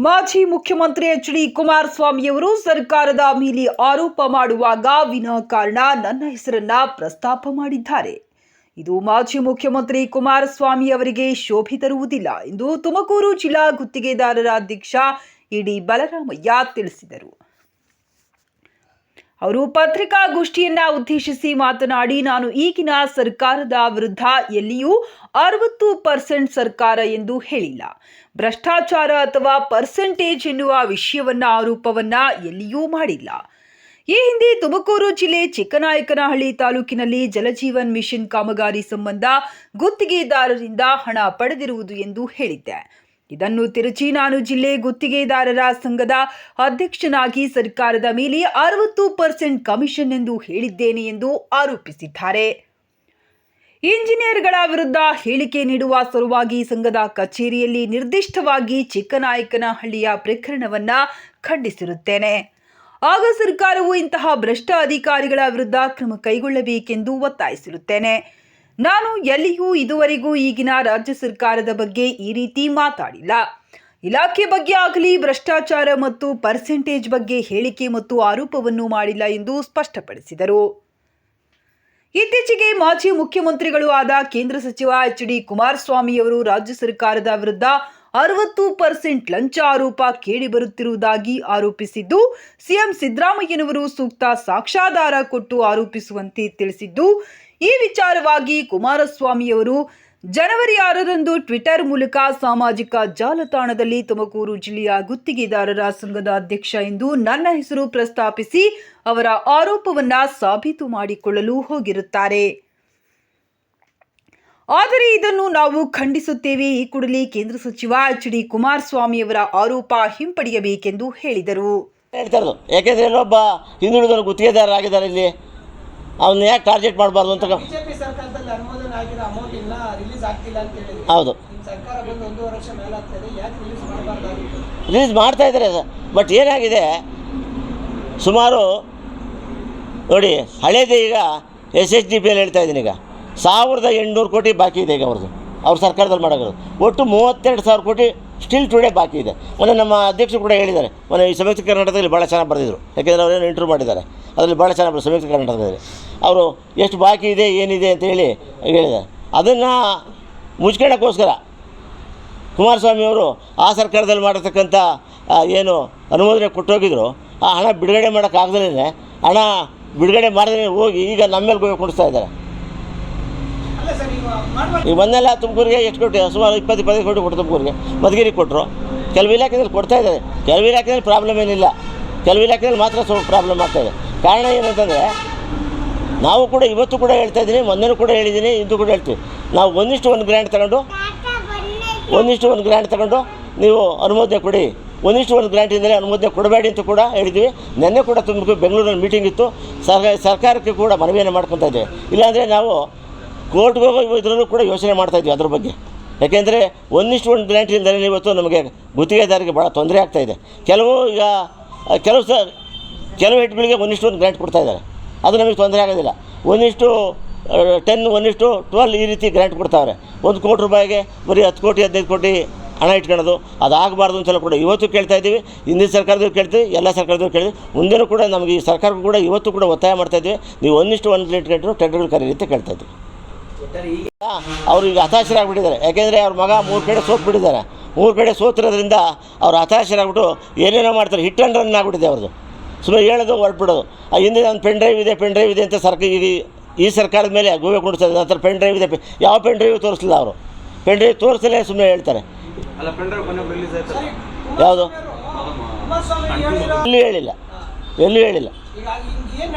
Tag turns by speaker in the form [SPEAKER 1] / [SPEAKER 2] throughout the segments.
[SPEAKER 1] ಮಾಜಿ ಮುಖ್ಯಮಂತ್ರಿ ಎಚ್.ಡಿ. ಕುಮಾರಸ್ವಾಮಿಯವರು ಸರ್ಕಾರದ ಮೇಲೆ ಆರೋಪ ಮಾಡುವಾಗ ವಿನಾಕಾರಣ ನನ್ನ ಹೆಸರನ್ನ ಪ್ರಸ್ತಾಪ ಮಾಡಿದ್ದಾರೆ. ಇದು ಮಾಜಿ ಮುಖ್ಯಮಂತ್ರಿ ಕುಮಾರಸ್ವಾಮಿ ಅವರಿಗೆ ಶೋಭೆ ತರುವುದಿಲ್ಲ ಎಂದು ತುಮಕೂರು ಜಿಲ್ಲಾ ಗುತ್ತಿಗೆದಾರರ ಅಧ್ಯಕ್ಷ ಇಡಿ ಬಲರಾಮಯ್ಯ ತಿಳಿಸಿದರು. ಅವರು ಪತ್ರಿಕಾಗೋಷ್ಠಿಯನ್ನ ಉದ್ದೇಶಿಸಿ ಮಾತನಾಡಿ, ನಾನು ಈಗಿನ ಸರ್ಕಾರದ ವಿರುದ್ಧ ಎಲ್ಲಿಯೂ 60% ಸರ್ಕಾರ ಎಂದು ಹೇಳಿಲ್ಲ. ಭ್ರಷ್ಟಾಚಾರ ಅಥವಾ ಪರ್ಸೆಂಟೇಜ್ ಎನ್ನುವ ವಿಷಯವನ್ನ ಆರೋಪವನ್ನ ಎಲ್ಲಿಯೂ ಮಾಡಿಲ್ಲ. ಈ ಹಿಂದೆ ತುಮಕೂರು ಜಿಲ್ಲೆ ಚಿಕ್ಕನಾಯಕನಹಳ್ಳಿ ತಾಲೂಕಿನಲ್ಲಿ ಜಲಜೀವನ್ ಮಿಷನ್ ಕಾಮಗಾರಿ ಸಂಬಂಧ ಗುತ್ತಿಗೆದಾರರಿಂದ ಹಣ ಪಡೆದಿರುವುದು ಎಂದು ಹೇಳಿದ್ದೆ. ಇದನ್ನು ತಿರುಚಿ ನಾನು ಜಿಲ್ಲೆ ಗುತ್ತಿಗೆದಾರರ ಸಂಘದ ಅಧ್ಯಕ್ಷನಾಗಿ ಸರ್ಕಾರದ ಮೇಲೆ 60% ಕಮಿಷನ್ ಎಂದು ಹೇಳಿದ್ದೇನೆ ಎಂದು ಆರೋಪಿಸಿದ್ದಾರೆ. ಇಂಜಿನಿಯರ್ಗಳ ವಿರುದ್ಧ ಹೇಳಿಕೆ ನೀಡುವ ಸಲುವಾಗಿ ಸಂಘದ ಕಚೇರಿಯಲ್ಲಿ ನಿರ್ದಿಷ್ಟವಾಗಿ ಚಿಕ್ಕನಾಯಕನಹಳ್ಳಿಯ ಪ್ರಕರಣವನ್ನ ಖಂಡಿಸಿರುತ್ತೇನೆ. ಆಗ ಸರ್ಕಾರವು ಇಂತಹ ಭ್ರಷ್ಟ ಅಧಿಕಾರಿಗಳ ವಿರುದ್ಧ ಕ್ರಮ ಕೈಗೊಳ್ಳಬೇಕೆಂದು ಒತ್ತಾಯಿಸಿರುತ್ತೇನೆ. ನಾನು ಎಲ್ಲಿಯೂ ಇದುವರೆಗೂ ಈಗಿನ ರಾಜ್ಯ ಸರ್ಕಾರದ ಬಗ್ಗೆ ಈ ರೀತಿ ಮಾತಾಡಿಲ್ಲ. ಇಲಾಖೆ ಬಗ್ಗೆ ಆಗಲಿ ಭ್ರಷ್ಟಾಚಾರ ಮತ್ತು ಪರ್ಸೆಂಟೇಜ್ ಬಗ್ಗೆ ಹೇಳಿಕೆ ಮತ್ತು ಆರೋಪವನ್ನು ಮಾಡಿಲ್ಲ ಎಂದು ಸ್ಪಷ್ಟಪಡಿಸಿದರು. ಇತ್ತೀಚೆಗೆ ಮಾಜಿ ಮುಖ್ಯಮಂತ್ರಿಗಳು ಆದ ಕೇಂದ್ರ ಸಚಿವ ಎಚ್.ಡಿ. ಕುಮಾರಸ್ವಾಮಿ ಅವರು ರಾಜ್ಯ ಸರ್ಕಾರದ ವಿರುದ್ಧ 60% ಲಂಚ ಆರೋಪ ಕೇಳಿಬರುತ್ತಿರುವುದಾಗಿ ಆರೋಪಿಸಿದ್ದು, ಸಿಎಂ ಸಿದ್ದರಾಮಯ್ಯನವರು ಸೂಕ್ತ ಸಾಕ್ಷ್ಯಾಧಾರ ಕೊಟ್ಟು ಆರೋಪಿಸುವಂತೆ ತಿಳಿಸಿದ್ದು, ಈ ವಿಚಾರವಾಗಿ ಕುಮಾರಸ್ವಾಮಿಯವರು ಜನವರಿ 6ರಂದು ಟ್ವಿಟರ್ ಮೂಲಕ ಸಾಮಾಜಿಕ ಜಾಲತಾಣದಲ್ಲಿ ತುಮಕೂರು ಜಿಲ್ಲೆಯ ಗುತ್ತಿಗೆದಾರರ ಸಂಘದ ಅಧ್ಯಕ್ಷ ಎಂದು ನನ್ನ ಹೆಸರು ಪ್ರಸ್ತಾಪಿಸಿ ಅವರ ಆರೋಪವನ್ನ ಸಾಬೀತು ಮಾಡಿಕೊಳ್ಳಲು ಹೋಗಿರುತ್ತಾರೆ. ಆದರೆ ಇದನ್ನು ನಾವು ಖಂಡಿಸುತ್ತೇವೆ. ಈ ಕೂಡಲೇ ಕೇಂದ್ರ ಸಚಿವ ಎಚ್.ಡಿ. ಕುಮಾರಸ್ವಾಮಿ ಅವರ ಆರೋಪ ಹಿಂಪಡೆಯಬೇಕೆಂದು ಹೇಳಿದರು.
[SPEAKER 2] ಯಾಕೆಂದ್ರೆ ಒಬ್ಬ ಹಿಂದುಳಿದ ಗುತ್ತಿಗೆದಾರ ಆಗಿದ್ದಾರೆ, ಇಲ್ಲಿ ಅವನ್ನ ಯಾಕೆ ಟಾರ್ಗೆಟ್ ಮಾಡಬಾರ್ದು ಅಂತ. ಹೌದು, ರಿಲೀಸ್ ಮಾಡ್ತಾ ಇದ್ದಾರೆ. ಬಟ್ ಏನಾಗಿದೆ, ಸುಮಾರು ನೋಡಿ, ಹಳೇದೇ ಈಗ SHDPಯಲ್ಲಿ ಹೇಳ್ತಾ ಇದ್ದೀನಿ, ಈಗ 1800 ಕೋಟಿ ಬಾಕಿ ಇದೆ ಈಗ ಅವ್ರ ಸರ್ಕಾರದಲ್ಲಿ ಮಾಡೋದು. ಒಟ್ಟು 32,000 ಕೋಟಿ ಸ್ಟಿಲ್ ಟುಡೇ ಬಾಕಿ ಇದೆ. ಮೊನ್ನೆ ನಮ್ಮ ಅಧ್ಯಕ್ಷರು ಕೂಡ ಹೇಳಿದ್ದಾರೆ, ಮೊನ್ನೆ ಈ ಸಂಯುಕ್ತ ಕರ್ನಾಟಕದಲ್ಲಿ ಭಾಳ ಚೆನ್ನಾಗಿ ಬರೆದಿದ್ರು. ಯಾಕೆಂದರೆ ಅವರೇನು ಇಂಟರ್ವ್ಯೂ ಮಾಡಿದ್ದಾರೆ, ಅದರಲ್ಲಿ ಭಾಳ ಚೆನ್ನಾಗಿ ಬರೆದು ಸಂಯುಕ್ತ ಕರ್ನಾಟಕದಲ್ಲಿ ಅವರು ಎಷ್ಟು ಬಾಕಿ ಇದೆ ಏನಿದೆ ಅಂತ ಹೇಳಿ ಹೇಳಿದ್ದಾರೆ. ಅದನ್ನು ಮುಚ್ಕೊಳ್ಳೋಕ್ಕೋಸ್ಕರ ಕುಮಾರಸ್ವಾಮಿಯವರು ಆ ಸರ್ಕಾರದಲ್ಲಿ ಮಾಡಿರ್ತಕ್ಕಂಥ ಏನು ಅನುಮೋದನೆ ಕೊಟ್ಟೋಗಿದ್ರು, ಆ ಹಣ ಬಿಡುಗಡೆ ಮಾಡೋಕ್ಕಾಗ್ದೇ ಹಣ ಬಿಡುಗಡೆ ಮಾಡದೇ ಹೋಗಿ ಈಗ ನಮ್ಮ ಮೇಲೆ ಗೋಗಿ ಕೊಡಿಸ್ತಾ ಇದ್ದಾರೆ. ಈಗ ಮೊನ್ನೆಲ್ಲ ತುಮಕೂರಿಗೆ ಎಷ್ಟು ಕೊಟ್ಟು, ಸುಮಾರು 20-25 ಕೋಟಿ ಕೊಟ್ಟು ತುಮಕೂರಿಗೆ, ಮಧುಗಿರಿಗೆ ಕೊಟ್ಟರು. ಕೆಲವು ಇಲಾಖೆಯಲ್ಲಿ ಕೊಡ್ತಾ ಇದ್ದಾರೆ, ಕೆಲವು ಇಲಾಖೆಯಲ್ಲಿ ಪ್ರಾಬ್ಲಮ್ ಏನಿಲ್ಲ, ಕೆಲವು ಇಲಾಖೆಯಲ್ಲಿ ಮಾತ್ರ ಸ್ವಲ್ಪ ಪ್ರಾಬ್ಲಮ್ ಆಗ್ತಾಯಿದೆ. ಕಾರಣ ಏನಂತಂದರೆ, ನಾವು ಕೂಡ ಇವತ್ತು ಕೂಡ ಹೇಳ್ತಾ ಇದ್ದೀನಿ, ಮೊನ್ನೆನೂ ಕೂಡ ಹೇಳಿದ್ದೀನಿ, ಇಂದು ಕೂಡ ಹೇಳ್ತೀವಿ. ನಾವು 1:1 ಗ್ರ್ಯಾಂಟ್ ತಗೊಂಡು 1:1 ಗ್ರ್ಯಾಂಟ್ ತಗೊಂಡು ನೀವು ಅನುಮೋದನೆ ಕೊಡಿ, 1:1 ಗ್ರ್ಯಾಂಟಿಂದಲೇ ಅನುಮೋದನೆ ಕೊಡಬೇಡಿ ಅಂತ ಕೂಡ ಹೇಳಿದ್ವಿ. ನೆನ್ನೆ ಕೂಡ ತುಮಕೂರು ಬೆಂಗಳೂರಲ್ಲಿ ಮೀಟಿಂಗ್ ಇತ್ತು, ಸರ್ಕಾರಕ್ಕೆ ಕೂಡ ಮನವಿಯನ್ನು ಮಾಡ್ಕೊತಾ ಇದ್ದೇವೆ. ಇಲ್ಲಾಂದರೆ ನಾವು ಕೋರ್ಟ್ಗೆ ಹೋಗೋ ಇದರಲ್ಲೂ ಕೂಡ ಯೋಚನೆ ಮಾಡ್ತಾಯಿದ್ವಿ ಅದ್ರ ಬಗ್ಗೆ. ಯಾಕೆಂದರೆ 1:1 ಗ್ರ್ಯಾಂಟಿಂದಲೇ ಇವತ್ತು ನಮಗೆ ಗುತ್ತಿಗೆದಾರರಿಗೆ ಭಾಳ ತೊಂದರೆ ಆಗ್ತಾಯಿದೆ. ಕೆಲವು ಹೆಡ್ಗಳಿಗೆ 1:1 ಗ್ರ್ಯಾಂಟ್ ಕೊಡ್ತಾಯಿದ್ದಾರೆ, ಅದು ನಮಗೆ ತೊಂದರೆ ಆಗೋದಿಲ್ಲ. 1:10, 1:12 ಈ ರೀತಿ ಗ್ರ್ಯಾಂಟ್ ಕೊಡ್ತಾವ್ರೆ. 1 ಕೋಟಿ ರೂಪಾಯಿಗೆ ಬರೀ 10 ಕೋಟಿ 15 ಕೋಟಿ ಹಣ ಇಟ್ಕೊಳ್ಳೋದು, ಅದಾಗಬಾರ್ದು ಅಂತೆಲ್ಲ ಕೂಡ ಇವತ್ತು ಕೇಳ್ತಾ ಇದ್ದೀವಿ. ಹಿಂದಿನ ಸರ್ಕಾರದವ್ರು ಕೇಳ್ತೀವಿ, ಎಲ್ಲ ಸರ್ಕಾರದವ್ರು ಕೇಳಿದ್ವಿ. ಮುಂದೆನೂ ಕೂಡ ನಮಗೆ ಈ ಸರ್ಕಾರಕ್ಕೂ ಕೂಡ ಇವತ್ತು ಕೂಡ ಒತ್ತಾಯ ಮಾಡ್ತಾಯಿದ್ವಿ, ನೀವು 1:1 ಗ್ರ್ಯಾಂಟ್ ಟೆಂಡರ್ಗಳು ಕರೀರಿ ಅಂತ ಕೇಳ್ತಾ ಇದ್ವಿ. ಅವರು ಈಗ ಹತಾಶರಾಗ್ಬಿಟ್ಟಿದ್ದಾರೆ. ಯಾಕೆಂದರೆ ಅವ್ರ ಮಗ 3 ಕಡೆ ಸೋತ್ಬಿಟ್ಟಿದ್ದಾರೆ. 3 ಕಡೆ ಸೋತಿರೋದ್ರಿಂದ ಅವ್ರು ಹತಾಶರಾಗ್ಬಿಟ್ಟು ಏನೇನೋ ಮಾಡ್ತಾರೆ, ಹಿಟ್ ಆ್ಯಂಡ್ ರನ್ ಆಗಿಬಿಟ್ಟಿದೆ ಅವ್ರದ್ದು. ಸುಮ್ಮನೆ ಹೇಳೋದು ಹೊರಟ್ಬಿಡೋದು. ಹಿಂದೆ ಒಂದು ಪೆನ್ ಡ್ರೈವ್ ಇದೆ ಅಂತ ಈ ಸರ್ಕಾರದ ಮೇಲೆ ಗೋವೆ ಕೊಡಿಸ್ತಾರೆ. ಆ ಥರ ಪೆನ್ ಡ್ರೈವ್ ಇದೆ, ಯಾವ ಪೆನ್ ಡ್ರೈವ್ ತೋರಿಸಲಿಲ್ಲ ಅವರು. ಪೆನ್ ಡ್ರೈವ್ ತೋರಿಸಲೇ ಸುಮ್ಮನೆ ಹೇಳ್ತಾರೆ. ಯಾವುದು ಎಲ್ಲೂ ಹೇಳಿಲ್ಲ.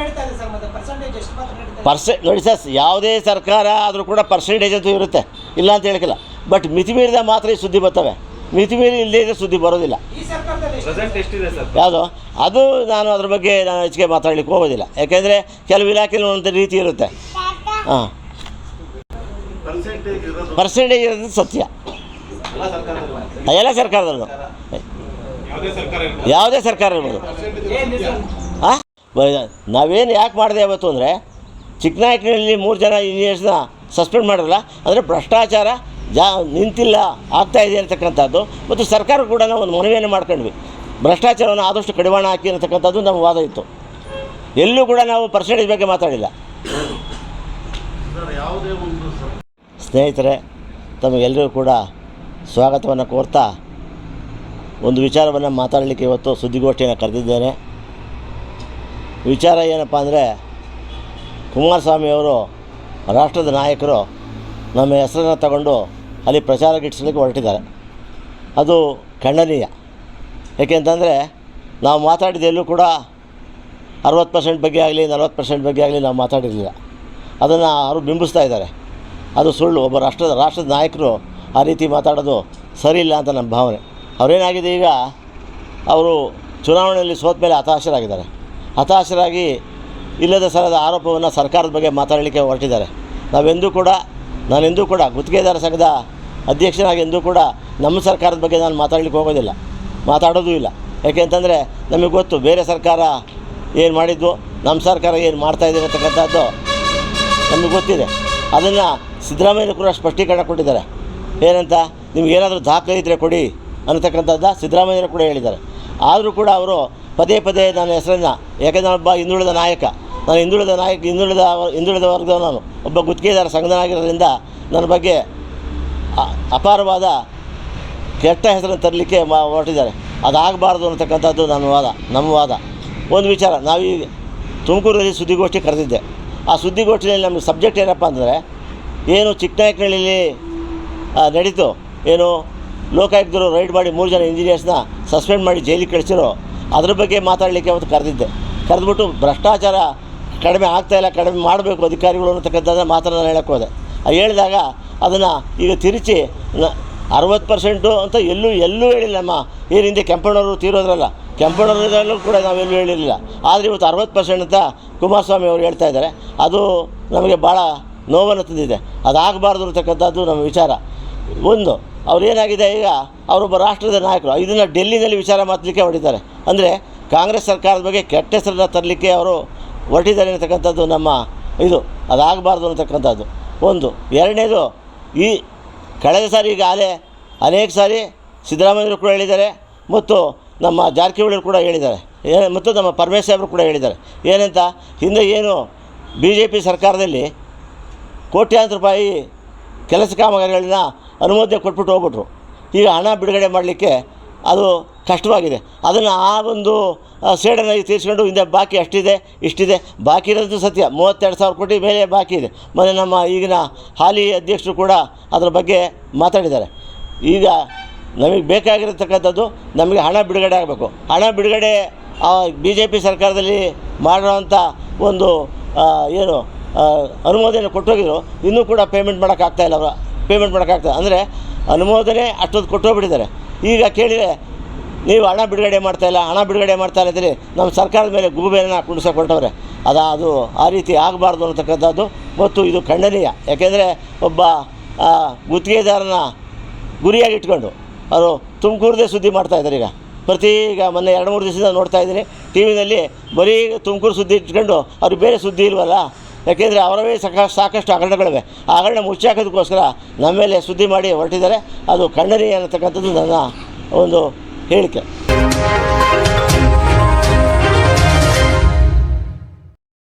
[SPEAKER 2] ನೋಡಿ ಸರ್, ಯಾವುದೇ ಸರ್ಕಾರ ಆದರೂ ಕೂಡ ಪರ್ಸೆಂಟೇಜ್ ಅಂತೂ ಇರುತ್ತೆ, ಇಲ್ಲ ಅಂತ ಹೇಳಿಲ್ಲ. ಬಟ್ ಮಿತಿ ಮೀರಿದ ಮಾತ್ರ ಈ ಸುದ್ದಿ ಬರ್ತವೆ, ಮಿತಿ ಮೀರಿ ಇಲ್ಲದೇ ಇದ್ರೆ ಸುದ್ದಿ ಬರೋದಿಲ್ಲ. ಯಾವುದು ಅದು ನಾನು ಅದ್ರ ಬಗ್ಗೆ ನಾನು ಹೆಚ್ಚಿಗೆ ಮಾತಾಡಲಿಕ್ಕೆ ಹೋಗೋದಿಲ್ಲ. ಯಾಕೆಂದರೆ ಕೆಲವು ಇಲಾಖೆಯಲ್ಲಿ ಒಂದು ರೀತಿ ಇರುತ್ತೆ. ಹಾಂ, ಪರ್ಸೆಂಟೇಜ್ ಇರೋದು ಸತ್ಯ ಎಲ್ಲ ಸರ್ಕಾರದಲ್ಲೂ, ಯಾವುದೇ ಸರ್ಕಾರ ಇರ್ಬೋದು. ಹಾಂ, ನಾವೇನು ಯಾಕೆ ಮಾಡಿದೆ ಇವತ್ತು ಅಂದರೆ, ಚಿಕ್ಕನಾಯಕನಹಳ್ಳಿ 3 ಜನ ಇಂಜಿನಿಯರ್ಸ್ನ ಸಸ್ಪೆಂಡ್ ಮಾಡಿರಲ್ಲ, ಅಂದರೆ ಭ್ರಷ್ಟಾಚಾರ ನಿಂತಿಲ್ಲ, ಆಗ್ತಾಯಿದೆ ಅಂತಕ್ಕಂಥದ್ದು. ಮತ್ತು ಸರ್ಕಾರ ಕೂಡ ನಾವು ಒಂದು ಮನವಿಯನ್ನು ಮಾಡ್ಕೊಂಡ್ವಿ, ಭ್ರಷ್ಟಾಚಾರವನ್ನು ಆದಷ್ಟು ಕಡಿವಾಣ ಹಾಕಿ ಅಂತಕ್ಕಂಥದ್ದು ನಮ್ಮ ವಾದ ಇತ್ತು. ಎಲ್ಲೂ ಕೂಡ ನಾವು ಪರ್ಸೆಂಟೇಜ್ ಬಗ್ಗೆ ಮಾತಾಡಿಲ್ಲ. ಸ್ನೇಹಿತರೆ, ತಮಗೆಲ್ಲರಿಗೂ ಕೂಡ ಸ್ವಾಗತವನ್ನು ಕೋರ್ತಾ ಒಂದು ವಿಚಾರವನ್ನು ಮಾತಾಡಲಿಕ್ಕೆ ಇವತ್ತು ಸುದ್ದಿಗೋಷ್ಠಿಯನ್ನು ಕರೆದಿದ್ದೇನೆ. ವಿಚಾರ ಏನಪ್ಪ ಅಂದರೆ, ಕುಮಾರಸ್ವಾಮಿಯವರು ರಾಷ್ಟ್ರದ ನಾಯಕರು ನಮ್ಮ ಹೆಸರನ್ನು ತಗೊಂಡು ಅಲ್ಲಿ ಪ್ರಚಾರ ಗಿಟ್ಟಿಸಲಿಕ್ಕೆ ಹೊರಟಿದ್ದಾರೆ. ಅದು ಖಂಡನೀಯ. ಏಕೆಂತಂದರೆ ನಾವು ಮಾತಾಡಿದ್ದೆಲ್ಲೂ ಕೂಡ 60% ಬಗ್ಗೆ ಆಗಲಿ 40% ಬಗ್ಗೆ ಆಗಲಿ ನಾವು ಮಾತಾಡಿರಲಿಲ್ಲ. ಅದನ್ನು ಅವರು ಬಿಂಬಿಸ್ತಾ ಇದ್ದಾರೆ. ಅದು ಸುಳ್ಳು. ಒಬ್ಬ ರಾಷ್ಟ್ರದ ನಾಯಕರು ಆ ರೀತಿ ಮಾತಾಡೋದು ಸರಿ ಇಲ್ಲ ಅಂತ ನಮ್ಮ ಭಾವನೆ. ಅವರೇನಾಗಿದೆ, ಈಗ ಅವರು ಚುನಾವಣೆಯಲ್ಲಿ ಸೋತ ಮೇಲೆ ಹತಾಶರಾಗಿ ಇಲ್ಲದ ಸರದ ಆರೋಪವನ್ನು ಸರ್ಕಾರದ ಬಗ್ಗೆ ಮಾತಾಡಲಿಕ್ಕೆ ಹೊರಟಿದ್ದಾರೆ. ನಾನೆಂದೂ ಕೂಡ ಗುತ್ತಿಗೆದಾರ ಸಂಘದ ಅಧ್ಯಕ್ಷನಾಗಿ ಎಂದೂ ಕೂಡ ನಮ್ಮ ಸರ್ಕಾರದ ಬಗ್ಗೆ ನಾನು ಮಾತಾಡೋದೂ ಇಲ್ಲ. ಯಾಕೆಂತಂದರೆ ನಮಗೆ ಗೊತ್ತು ಬೇರೆ ಸರ್ಕಾರ ಏನು ಮಾಡಿದ್ದು, ನಮ್ಮ ಸರ್ಕಾರ ಏನು ಮಾಡ್ತಾಯಿದೆ ಅಂತಕ್ಕಂಥದ್ದು ನಮಗೆ ಗೊತ್ತಿದೆ. ಅದನ್ನು ಸಿದ್ದರಾಮಯ್ಯ ಕೂಡ ಸ್ಪಷ್ಟೀಕರಣ ಕೊಟ್ಟಿದ್ದಾರೆ. ಏನಂತ, ನಿಮಗೇನಾದರೂ ದಾಖಲೆ ಇದ್ದರೆ ಕೊಡಿ ಅನ್ನತಕ್ಕಂಥದ್ದು ಸಿದ್ದರಾಮಯ್ಯರು ಕೂಡ ಹೇಳಿದ್ದಾರೆ. ಆದರೂ ಕೂಡ ಅವರು ಪದೇ ನನ್ನ ಹೆಸರನ್ನು, ಯಾಕೆಂದರೆ ನಾನೊಬ್ಬ ಹಿಂದುಳಿದ ನಾಯಕ, ನಾನು ಹಿಂದುಳಿದ ವರ್ಗದವ, ನಾನು ಒಬ್ಬ ಗುತ್ತಿಗೆದಾರ ಸಂಘದನಾಗಿರೋದ್ರಿಂದ ನನ್ನ ಬಗ್ಗೆ ಅಪಾರವಾದ ಕೆಟ್ಟ ಹೆಸರನ್ನು ತರಲಿಕ್ಕೆ ಹೊರಟಿದ್ದಾರೆ. ಅದಾಗಬಾರ್ದು ಅನ್ನತಕ್ಕಂಥದ್ದು ನಮ್ಮ ವಾದ. ಒಂದು ವಿಚಾರ, ನಾವೀಗ ತುಮಕೂರಲ್ಲಿ ಸುದ್ದಿಗೋಷ್ಠಿ ಕರೆದಿದ್ದೆ. ಆ ಸುದ್ದಿಗೋಷ್ಠಿಯಲ್ಲಿ ನಮಗೆ ಸಬ್ಜೆಕ್ಟ್ ಏನಪ್ಪ ಅಂತಂದರೆ, ಏನು ಚಿಕ್ಕನಾಯಕನಹಳ್ಳಿಯಲ್ಲಿ ನಡೀತು, ಏನು ಲೋಕಾಯುಕ್ತರು ರೈಡ್ ಮಾಡಿ 3 ಜನ ಇಂಜಿನಿಯರ್ಸ್ನ ಸಸ್ಪೆಂಡ್ ಮಾಡಿ ಜೈಲಿಗೆ ಕಳಿಸಿರೋ ಅದ್ರ ಬಗ್ಗೆ ಮಾತಾಡಲಿಕ್ಕೆ ಅವತ್ತು ಕರೆದ್ಬಿಟ್ಟು ಭ್ರಷ್ಟಾಚಾರ ಕಡಿಮೆ ಮಾಡಬೇಕು ಅಧಿಕಾರಿಗಳು ಅನ್ನತಕ್ಕಂಥದ್ದು ಮಾತನ್ನು ಹೇಳಕ್ಕೆ ಹೋದೆ. ಹೇಳಿದಾಗ ಅದನ್ನು ಈಗ ತಿರುಚಿ 60% ಅಂತ ಎಲ್ಲೂ ಹೇಳಿಲ್ಲ. ನಮ್ಮ ಏನು ಹಿಂದೆ ಕೆಂಪಣ್ಣವರು ತೀರೋದ್ರಲ್ಲ, ಕೆಂಪಣ್ಣವರಲ್ಲೂ ಕೂಡ ನಾವೆಲ್ಲೂ ಹೇಳಿರಲಿಲ್ಲ. ಆದರೆ ಇವತ್ತು 60% ಅಂತ ಕುಮಾರಸ್ವಾಮಿ ಅವರು ಹೇಳ್ತಾ ಇದ್ದಾರೆ. ಅದು ನಮಗೆ ಭಾಳ ನೋವನ್ನು ತಂದಿದೆ. ಅದಾಗಬಾರ್ದು ಅಂತಕ್ಕಂಥದ್ದು ನಮ್ಮ ವಿಚಾರ. ಒಂದು, ಅವರೇನಾಗಿದೆ, ಈಗ ಅವರೊಬ್ಬ ರಾಷ್ಟ್ರದ ನಾಯಕರು ಇದನ್ನು ಡೆಲ್ಲಿನಲ್ಲಿ ವಿಚಾರ ಮಾಡಲಿಕ್ಕೆ ಹೊರಟಿದ್ದಾರೆ. ಅಂದರೆ ಕಾಂಗ್ರೆಸ್ ಸರ್ಕಾರದ ಬಗ್ಗೆ ಕೆಟ್ಟ ಹೆಸರನ್ನು ತರಲಿಕ್ಕೆ ಅವರು ಹೊರಟಿದ್ದಾರೆ ಅಂತಕ್ಕಂಥದ್ದು ನಮ್ಮ ಇದು. ಅದಾಗಬಾರ್ದು ಅಂತಕ್ಕಂಥದ್ದು ಒಂದು. ಎರಡನೇದು, ಈ ಕಳೆದ ಸಾರಿ ಈಗಾಗಲೇ ಅನೇಕ ಸಾರಿ ಸಿದ್ದರಾಮಯ್ಯರು ಕೂಡ ಹೇಳಿದ್ದಾರೆ, ಮತ್ತು ನಮ್ಮ ಜಾರಕಿಹೊಳಿಯವರು ಕೂಡ ಹೇಳಿದ್ದಾರೆ, ಮತ್ತು ನಮ್ಮ ಪರಮೇಶ್ವರ್ ಸಾಹೇಬರು ಕೂಡ ಹೇಳಿದ್ದಾರೆ. ಏನಂತ, ಹಿಂದೆ ಏನು BJP ಸರ್ಕಾರದಲ್ಲಿ ಕೋಟ್ಯಾಂತರ ರೂಪಾಯಿ ಕೆಲಸ ಕಾಮಗಾರಿಗಳನ್ನ ಅನುಮೋದನೆ ಕೊಟ್ಬಿಟ್ಟು ಹೋಗ್ಬಿಟ್ರು. ಈಗ ಹಣ ಬಿಡುಗಡೆ ಮಾಡಲಿಕ್ಕೆ ಅದು ಕಷ್ಟವಾಗಿದೆ. ಅದನ್ನು ಆ ಒಂದು ಸೇಡನ್ನು ತೀರಿಸ್ಕೊಂಡು ಹಿಂದೆ ಬಾಕಿ ಇಷ್ಟಿದೆ ಬಾಕಿ ಇರೋದು ಸತ್ಯ. 32,000 ಕೋಟಿ ಮೇಲೆ ಬಾಕಿ ಇದೆ. ಮೊನ್ನೆ ನಮ್ಮ ಈಗಿನ ಹಾಲಿ ಅಧ್ಯಕ್ಷರು ಕೂಡ ಅದರ ಬಗ್ಗೆ ಮಾತಾಡಿದ್ದಾರೆ. ಈಗ ನಮಗೆ ಬೇಕಾಗಿರತಕ್ಕಂಥದ್ದು, ನಮಗೆ ಹಣ ಬಿಡುಗಡೆ ಆಗಬೇಕು. ಹಣ ಬಿಡುಗಡೆ BJP ಸರ್ಕಾರದಲ್ಲಿ ಮಾಡಿರೋವಂಥ ಒಂದು ಏನು ಅನುಮೋದನೆ ಕೊಟ್ಟೋಗಿದ್ರು, ಇನ್ನೂ ಕೂಡ ಪೇಮೆಂಟ್ ಮಾಡೋಕ್ಕಾಗ್ತಾಯಿಲ್ಲ. ಅಂದರೆ ಅನುಮೋದನೆ ಅಷ್ಟೊಂದು ಕೊಟ್ಟೋಗ್ಬಿಟ್ಟಿದ್ದಾರೆ. ಈಗ ಕೇಳಿದರೆ ನೀವು ಹಣ ಬಿಡುಗಡೆ ಮಾಡ್ತಾಯಿಲ್ಲ ಅಂತೇಳಿ ನಮ್ಮ ಸರ್ಕಾರದ ಮೇಲೆ ಗೂಬೆಯನ್ನು ಕುಣಿಸಕೊಟ್ಟವ್ರೆ. ಅದು ಆ ರೀತಿ ಆಗಬಾರ್ದು ಅನ್ನತಕ್ಕಂಥದ್ದು, ಮತ್ತು ಇದು ಖಂಡನೀಯ. ಯಾಕೆಂದರೆ ಒಬ್ಬ ಗುತ್ತಿಗೆದಾರನ ಗುರಿಯಾಗಿಟ್ಕೊಂಡು ಅವರು ತುಮಕೂರದೇ ಸುದ್ದಿ ಮಾಡ್ತಾಯಿದ್ದಾರೆ. ಈಗ ಮೊನ್ನೆ 2-3 ದಿವಸದಿಂದ ನೋಡ್ತಾ ಇದ್ದೀನಿ TV-ನಲ್ಲಿ, ಬರೀ ತುಮಕೂರು ಸುದ್ದಿ ಇಟ್ಕೊಂಡು ಅವ್ರಿಗೆ ಬೇರೆ ಸುದ್ದಿ ಇಲ್ವಲ್ಲ. ಯಾಕೆಂದರೆ ಅವರವೇ ಸಾಕಷ್ಟು ಹಗರಣಗಳಿವೆ. ಆ ಹಗರಣ ಮುಚ್ಚಾಕೋದಕ್ಕೋಸ್ಕರ ನಮ್ಮ ಮೇಲೆ ಸುದ್ದಿ ಮಾಡಿ ಹೊರಟಿದ್ದಾರೆ. ಅದು ಖಂಡನೀಯ ಅನ್ನತಕ್ಕಂಥದ್ದು ನನ್ನ ಒಂದು ಹೇಳಿಕೆ.